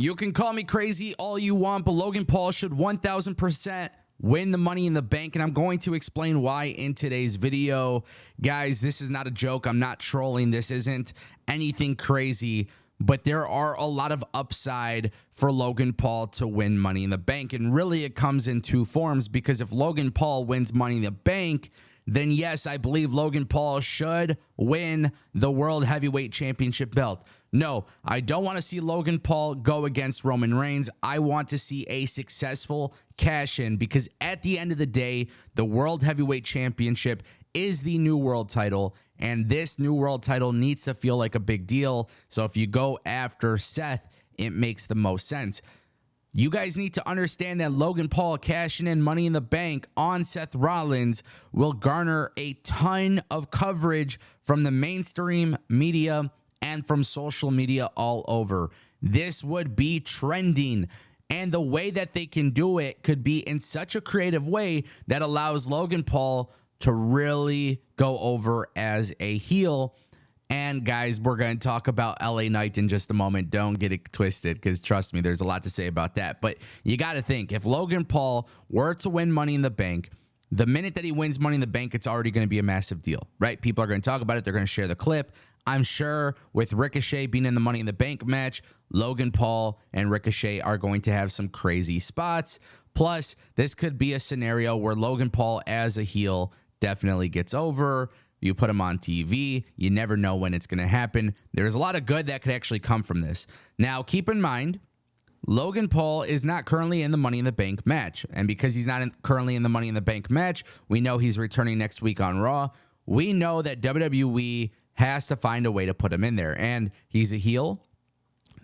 You can call me crazy all you want, but Logan Paul should 1000% win the Money in the Bank, and I'm going to explain why in today's video. Guys, this is not a joke. I'm not trolling. This isn't anything crazy, but there are a lot of upside for Logan Paul to win Money in the Bank, and really it comes in two forms, because if Logan Paul wins Money in the Bank, then yes, I believe Logan Paul should win the World Heavyweight Championship belt. No, I don't want to see Logan Paul go against Roman Reigns. I want to see a successful cash-in, because at the end of the day, the World Heavyweight Championship is the new world title, and this new world title needs to feel like a big deal. So if you go after Seth, it makes the most sense. You guys need to understand that Logan Paul cashing in Money in the Bank on Seth Rollins will garner a ton of coverage from the mainstream media and from social media all over. This would be trending, and the way that they can do it could be in such a creative way that allows Logan Paul to really go over as a heel. And guys, we're going to talk about LA Knight in just a moment. Don't get it twisted, because trust me, there's a lot to say about that. But you got to think, if Logan Paul were to win Money in the Bank, the minute that he wins Money in the Bank, it's already going to be a massive deal, right? People are going to talk about it. They're going to share the clip. I'm sure with Ricochet being in the Money in the Bank match, Logan Paul and Ricochet are going to have some crazy spots. Plus, this could be a scenario where Logan Paul as a heel definitely gets over. You put him on TV. You never know when it's going to happen. There's a lot of good that could actually come from this. Now, keep in mind, Logan Paul is not currently in the Money in the Bank match. And because he's not currently in the Money in the Bank match, we know he's returning next week on Raw. We know that WWE has to find a way to put him in there. And he's a heel.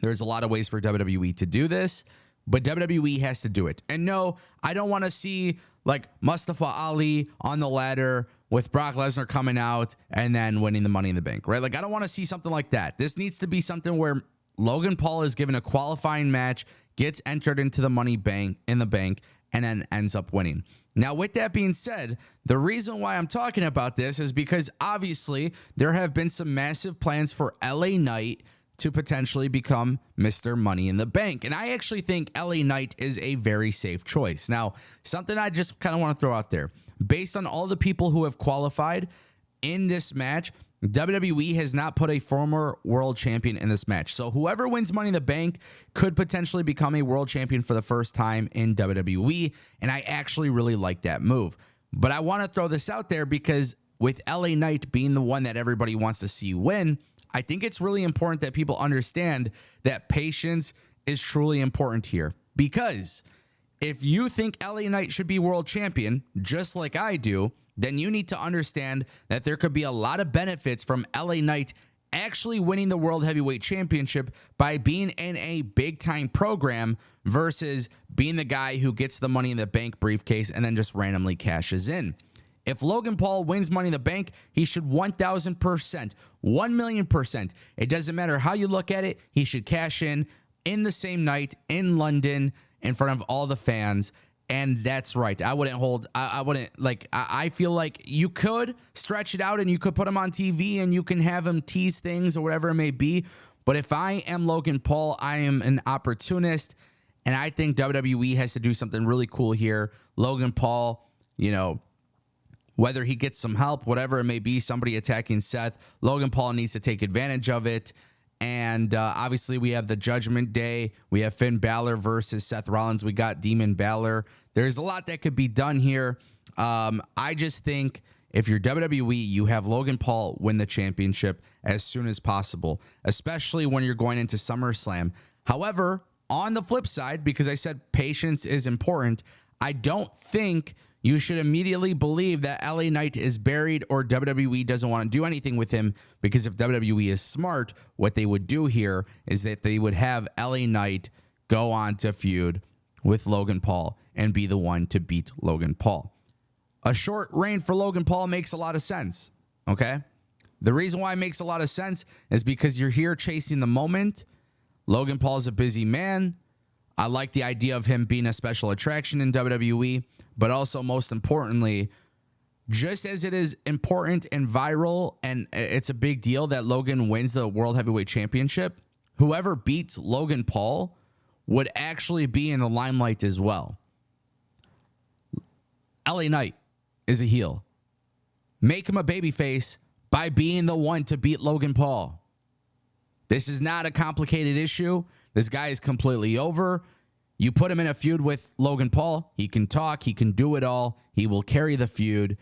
There's a lot of ways for WWE to do this, but WWE has to do it. And no, I don't want to see like Mustafa Ali on the ladder with Brock Lesnar coming out and then winning the Money in the Bank, right? Like, I don't want to see something like that. This needs to be something where Logan Paul is given a qualifying match, gets entered into the Money in the Bank, and then ends up winning. Now, with that being said, the reason why I'm talking about this is because obviously there have been some massive plans for LA Knight to potentially become Mr. Money in the Bank. And I actually think LA Knight is a very safe choice. Now, something I just kind of want to throw out there. Based on all the people who have qualified in this match, WWE has not put a former world champion in this match. So whoever wins Money in the Bank could potentially become a world champion for the first time in WWE. And I actually really like that move. But I want to throw this out there because with LA Knight being the one that everybody wants to see win, I think it's really important that people understand that patience is truly important here. Because if you think LA Knight should be world champion, just like I do, then you need to understand that there could be a lot of benefits from LA Knight actually winning the World Heavyweight Championship by being in a big-time program versus being the guy who gets the Money in the Bank briefcase and then just randomly cashes in. If Logan Paul wins Money in the Bank, he should 1,000%, 1,000,000%. It doesn't matter how you look at it. He should cash in the same night in London in front of all the fans. And that's right. I feel like you could stretch it out and you could put him on TV and you can have him tease things or whatever it may be. But if I am Logan Paul, I am an opportunist. And I think WWE has to do something really cool here. Logan Paul, whether he gets some help, whatever it may be, somebody attacking Seth, Logan Paul needs to take advantage of it. And obviously we have the Judgment Day. We have Finn Balor versus Seth Rollins. We got Demon Balor. There's a lot that could be done here. I just think if you're WWE, you have Logan Paul win the championship as soon as possible, especially when you're going into SummerSlam. However, on the flip side, because I said patience is important, I don't think you should immediately believe that LA Knight is buried or WWE doesn't want to do anything with him, because if WWE is smart, what they would do here is that they would have LA Knight go on to feud with Logan Paul and be the one to beat Logan Paul. A short reign for Logan Paul makes a lot of sense, okay? The reason why it makes a lot of sense is because you're here chasing the moment. Logan Paul is a busy man. I like the idea of him being a special attraction in WWE, but also most importantly, just as it is important and viral and it's a big deal that Logan wins the World Heavyweight Championship, whoever beats Logan Paul would actually be in the limelight as well. LA Knight is a heel. Make him a babyface by being the one to beat Logan Paul. This is not a complicated issue. This guy is completely over. You put him in a feud with Logan Paul. He can talk. He can do it all. He will carry the feud.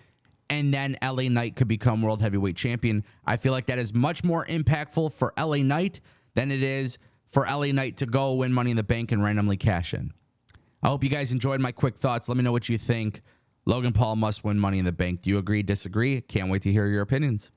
And then LA Knight could become World Heavyweight Champion. I feel like that is much more impactful for LA Knight than it is for LA Knight to go win Money in the Bank and randomly cash in. I hope you guys enjoyed my quick thoughts. Let me know what you think. Logan Paul must win Money in the Bank. Do you agree, disagree? Can't wait to hear your opinions.